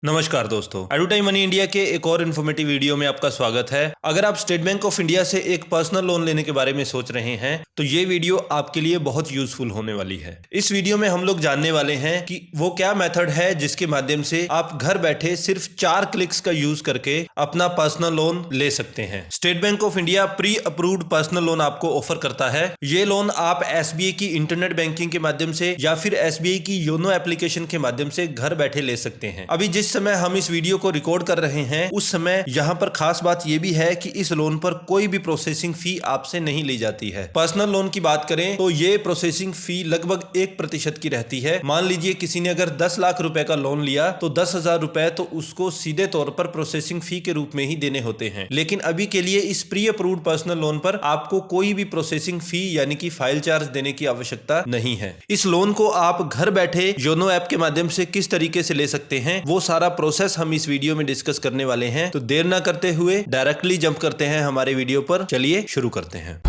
नमस्कार दोस्तों, एडुटाइम money India के एक और इन्फॉर्मेटिव वीडियो में आपका स्वागत है। अगर आप स्टेट बैंक ऑफ इंडिया से एक पर्सनल लोन लेने के बारे में सोच रहे हैं तो ये वीडियो आपके लिए बहुत यूजफुल होने वाली है। इस वीडियो में हम लोग जानने वाले हैं कि वो क्या मेथड है जिसके माध्यम से आप घर बैठे सिर्फ 4 क्लिक्स का यूज करके अपना पर्सनल लोन ले सकते हैं। State bank of India pre approved personal loan आपको ऑफर करता है। ये लोन आप एसबीआई की इंटरनेट बैंकिंग के माध्यम से या फिर एसबीआई की योनो एप्लीकेशन के माध्यम से घर बैठे ले सकते हैं। अभी जिस समय हम इस वीडियो को रिकॉर्ड कर रहे हैं उस समय यहाँ पर खास बात यह भी है कि इस लोन पर कोई भी प्रोसेसिंग फी आपसे नहीं ली जाती है। पर्सनल लोन की बात करें तो ये प्रोसेसिंग फी लगभग 1% की रहती है। मान लीजिए किसी ने अगर 10 लाख रुपए का लोन लिया तो 10,000 रुपए तो उसको सीधे तौर पर प्रोसेसिंग फी के रूप में ही देने होते हैं। लेकिन अभी के लिए इस प्री अप्रूव्ड पर्सनल लोन पर आपको कोई भी प्रोसेसिंग फी यानी कि फाइल चार्ज देने की आवश्यकता नहीं है। इस लोन को आप घर बैठे योनो ऐप के माध्यम से किस तरीके से ले सकते हैं वो सारा प्रोसेस हम इस वीडियो में डिस्कस करने वाले हैं। तो देर ना करते हुए डायरेक्टली जंप करते हैं हमारे वीडियो पर। चलिए शुरू करते हैं।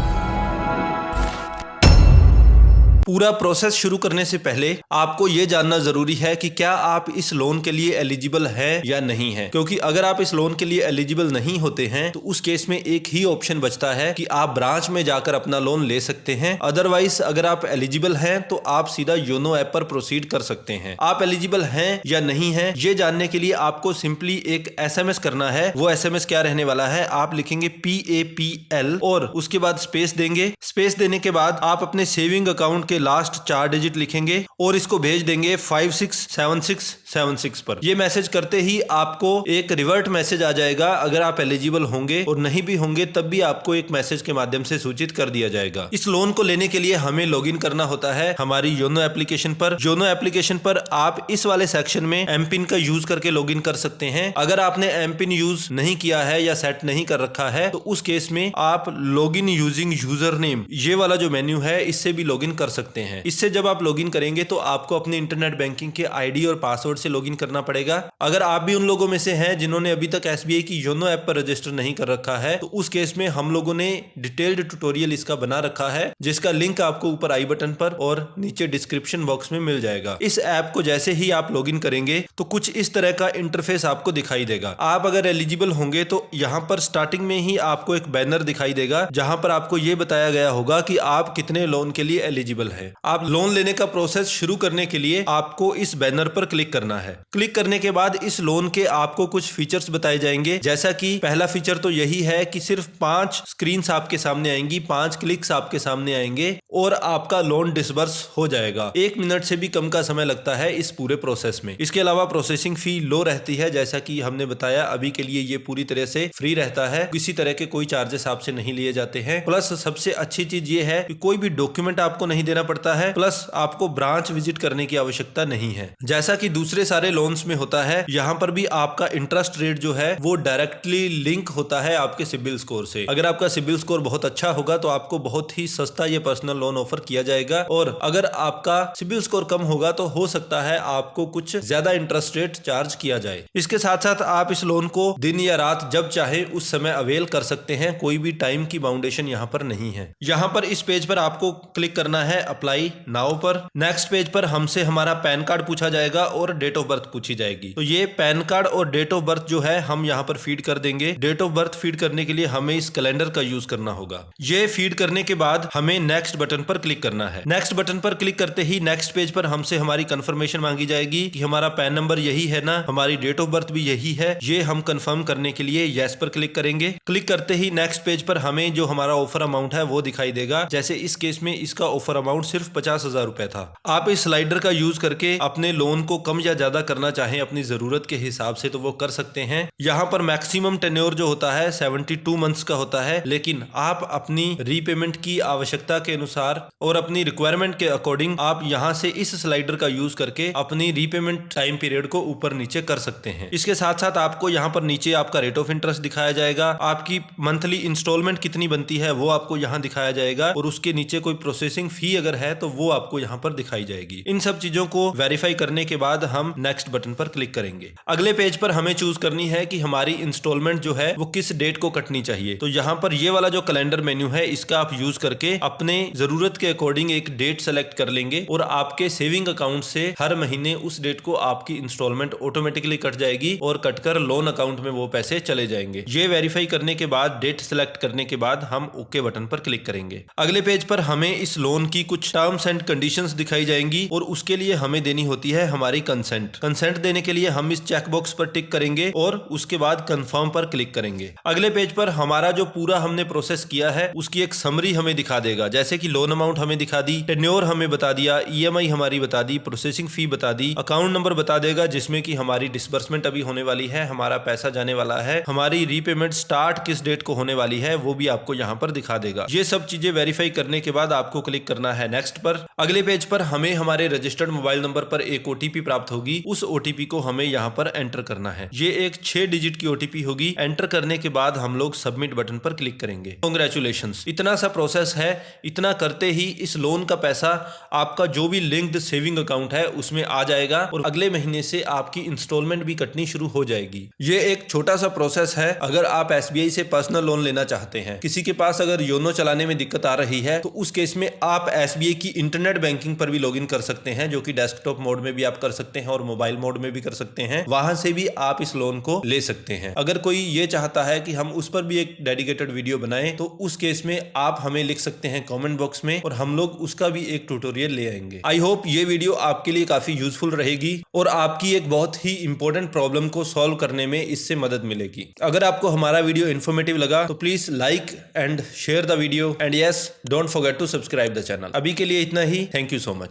पूरा प्रोसेस शुरू करने से पहले आपको यह जानना जरूरी है कि क्या आप इस लोन के लिए एलिजिबल हैं या नहीं है, क्योंकि अगर आप इस लोन के लिए एलिजिबल नहीं होते हैं तो उस केस में एक ही ऑप्शन बचता है कि आप ब्रांच में जाकर अपना लोन ले सकते हैं। अदरवाइज अगर आप एलिजिबल हैं तो आप सीधा योनो ऐप पर प्रोसीड कर सकते हैं। आप एलिजिबल हैं या नहीं है ये जानने के लिए आपको सिंपली एक एसएमएस करना है। वो एसएमएस क्या रहने वाला है, आप लिखेंगे PAPL और उसके बाद स्पेस देंगे। स्पेस देने के बाद आप अपने सेविंग अकाउंट के लास्ट 4 डिजिट लिखेंगे और इसको भेज देंगे 567676 पर। ये मैसेज करते ही आपको एक रिवर्ट मैसेज आ जाएगा। अगर आप एलिजिबल होंगे और नहीं भी होंगे तब भी आपको एक मैसेज के माध्यम से सूचित कर दिया जाएगा। इस लोन को लेने के लिए हमें लॉगिन करना होता है हमारी योनो एप्लीकेशन पर। योनो एप्लीकेशन पर आप इस वाले सेक्शन में एमपिन का यूज करके लॉगिन कर सकते हैं। अगर आपने एमपिन यूज नहीं किया है या सेट नहीं कर रखा है तो उस केस में आप लॉगिन यूजिंग यूजर नेम ये वाला जो मेन्यू है इससे भी लॉगिन कर सकते हैं। इससे जब आप लॉगिन करेंगे तो आपको अपने इंटरनेट बैंकिंग के आईडी और पासवर्ड से लॉगिन करना पड़ेगा। अगर आप भी उन लोगों में से हैं जिन्होंने अभी तक एसबीआई की योनो ऐप पर रजिस्टर नहीं कर रखा है तो उस केस में हम लोगों ने डिटेल्ड ट्यूटोरियल इसका बना रखा है जिसका लिंक आपको ऊपर आई बटन पर और नीचे डिस्क्रिप्शन बॉक्स में मिल जाएगा। इस ऐप को जैसे ही आप लॉगिन करेंगे तो कुछ इस तरह का इंटरफेस आपको दिखाई देगा। आप अगर एलिजिबल होंगे तो यहाँ पर स्टार्टिंग में ही आपको एक बैनर दिखाई देगा जहां पर आपको यह बताया गया होगा कि आप कितने लोन के लिए एलिजिबल है। आप लोन लेने का प्रोसेस शुरू करने के लिए आपको इस बैनर पर क्लिक करना है। क्लिक करने के बाद इस लोन के आपको कुछ फीचर्स बताए जाएंगे, जैसा कि पहला फीचर तो यही है कि सिर्फ 5 स्क्रीन्स आपके सामने आएंगी, 5 क्लिक्स आपके सामने आएंगे और आपका लोन डिसबर्स हो जाएगा। 1 मिनट से भी कम का समय लगता है इस पूरे प्रोसेस में। इसके अलावा प्रोसेसिंग फी लो रहती है, जैसा कि हमने बताया अभी के लिए ये पूरी तरह से फ्री रहता है। किसी तरह के कोई चार्जेस आपसे नहीं लिए जाते हैं। प्लस सबसे अच्छी चीज ये है कि कोई भी डॉक्यूमेंट आपको नहीं देना पड़ता है। प्लस आपको ब्रांच विजिट करने की आवश्यकता नहीं है जैसा कि दूसरे सारे लोन्स में होता है। यहाँ पर भी आपका इंटरेस्ट रेट जो है वो डायरेक्टली लिंक होता है आपके सिबिल स्कोर से। अगर आपका सिबिल स्कोर बहुत अच्छा होगा तो आपको बहुत ही सस्ता ये पर्सनल लोन ऑफर किया जाएगा और अगर आपका सिबिल स्कोर कम होगा तो हो सकता है आपको कुछ ज्यादा इंटरेस्ट रेट चार्ज किया जाए। इसके साथ साथ आप इस लोन को दिन या रात जब चाहे उस समय अवेल कर सकते हैं। कोई भी टाइम की बाउंडेशन यहाँ पर नहीं है। यहाँ पर इस पेज पर आपको क्लिक करना है अप्लाई नाउ पर। नेक्स्ट पेज पर हमसे हमारा पैन कार्ड पूछा जाएगा और डेट ऑफ बर्थ पूछी जाएगी। तो ये पैन कार्ड और डेट ऑफ बर्थ जो है हम यहाँ पर फीड कर देंगे। डेट ऑफ बर्थ फीड करने के लिए हमें इस कैलेंडर का यूज करना होगा। ये फीड करने के बाद हमें नेक्स्ट बटन पर क्लिक करना है। नेक्स्ट बटन पर क्लिक करते ही नेक्स्ट पेज पर हमसे हमारी कंफर्मेशन मांगी जाएगी कि हमारा पैन नंबर यही है ना, हमारी डेट ऑफ बर्थ भी यही है। ये हम कंफर्म करने के लिए यस पर क्लिक करेंगे। क्लिक करते ही नेक्स्ट पेज पर हमें जो हमारा ऑफर अमाउंट है वो दिखाई देगा। जैसे इस केस में इसका ऑफर अमाउंट सिर्फ 50,000 रुपए था। आप इस स्लाइडर का यूज करके अपने लोन को कम या ज्यादा करना चाहें अपनी जरूरत के हिसाब से तो वो कर सकते हैं। यहाँ पर मैक्सिमम टेन्योर जो होता है 72 मंथ्स का होता है, लेकिन आप अपनी रीपेमेंट की आवश्यकता के अनुसार और अपनी रिक्वायरमेंट के अकॉर्डिंग आप यहाँ से इस स्लाइडर का यूज करके अपनी रीपेमेंट टाइम पीरियड को ऊपर नीचे कर सकते हैं। इसके साथ साथ आपको यहाँ पर नीचे आपका रेट ऑफ इंटरेस्ट दिखाया जाएगा। आपकी मंथली इंस्टॉलमेंट कितनी बनती है वो आपको यहाँ दिखाया जाएगा और उसके नीचे कोई प्रोसेसिंग फी अगर है तो वो आपको यहाँ पर दिखाई जाएगी। इन सब चीजों को वेरीफाई करने के बाद हम हम नेक्स्ट बटन पर क्लिक करेंगे। अगले पेज पर हमें चूज करनी है कि हमारी इंस्टॉलमेंट जो है वो किस डेट को कटनी चाहिए। तो यहाँ पर ये वाला जो कैलेंडर मेन्यू है इसका आप यूज करके अपने जरूरत के अकॉर्डिंग एक डेट सेलेक्ट कर लेंगे और आपके सेविंग अकाउंट से हर महीने उस डेट को आपकी इंस्टॉलमेंट ऑटोमेटिकली कट जाएगी और कटकर लोन अकाउंट में वो पैसे चले जाएंगे। ये वेरीफाई करने के बाद, डेट सेलेक्ट करने के बाद हम ओके बटन पर क्लिक करेंगे। अगले पेज पर हमें इस लोन की कुछ टर्म्स एंड कंडीशंस दिखाई जाएंगी और उसके लिए हमें देनी होती है हमारी कंसेंट। कंसेंट देने के लिए हम इस चेकबॉक्स पर टिक करेंगे और उसके बाद कंफर्म पर क्लिक करेंगे। अगले पेज पर हमारा जो पूरा हमने प्रोसेस किया है उसकी एक समरी हमें दिखा देगा, जैसे कि लोन अमाउंट हमें दिखा दी, टेन्योर हमें बता दिया, ईएमआई हमारी बता दी, प्रोसेसिंग फी बता दी, अकाउंट नंबर बता देगा जिसमें कि हमारी डिसबर्समेंट अभी होने वाली है, हमारा पैसा जाने वाला है, हमारी रीपेमेंट स्टार्ट किस डेट को होने वाली है वो भी आपको यहाँ पर दिखा देगा। ये सब चीजें वेरीफाई करने के बाद आपको क्लिक करना है नेक्स्ट पर। अगले पेज पर हमें हमारे रजिस्टर्ड मोबाइल नंबर पर एक ओटीपी प्राप्त होगी, उस ओटीपी को हमें यहाँ पर एंटर करना है। ये एक 6 डिजिट की ओटीपी होगी। एंटर करने के बाद हम लोग सबमिट बटन पर क्लिक करेंगे। कांग्रेचुलेशंस, इतना सा प्रोसेस है। इतना करते ही इस लोन का पैसा आपका जो भी लिंक्ड सेविंग अकाउंट है उसमें आ जाएगा और अगले महीने से आपकी इंस्टॉलमेंट भी कटनी शुरू हो जाएगी। ये एक छोटा सा प्रोसेस है। अगर आप एसबीआई से पर्सनल लोन लेना चाहते हैं, किसी के पास अगर योनो चलाने में दिक्कत आ रही है, तो उस केस में आप एसबीआई की इंटरनेट बैंकिंग पर भी लॉगिन कर सकते हैं, जो कि डेस्कटॉप मोड में भी आप कर सकते हैं और मोबाइल मोड में भी कर सकते हैं। वहां से भी आप इस लोन को ले सकते हैं। अगर कोई ये चाहता है कि हम उस पर भी एक डेडिकेटेड वीडियो बनाएं, तो उस केस में आप हमें लिख सकते हैं कमेंट बॉक्स में और हम लोग उसका भी एक ट्यूटोरियल ले आएंगे। आई होप ये वीडियो आपके लिए काफी यूजफुल रहेगी और आपकी एक बहुत ही इंपॉर्टेंट प्रॉब्लम को सॉल्व करने में इससे मदद मिलेगी। अगर आपको हमारा वीडियो इन्फॉर्मेटिव लगा तो please like and share the video and yes, don't forget to subscribe the channel. अभी के लिए इतना ही। Thank you so much.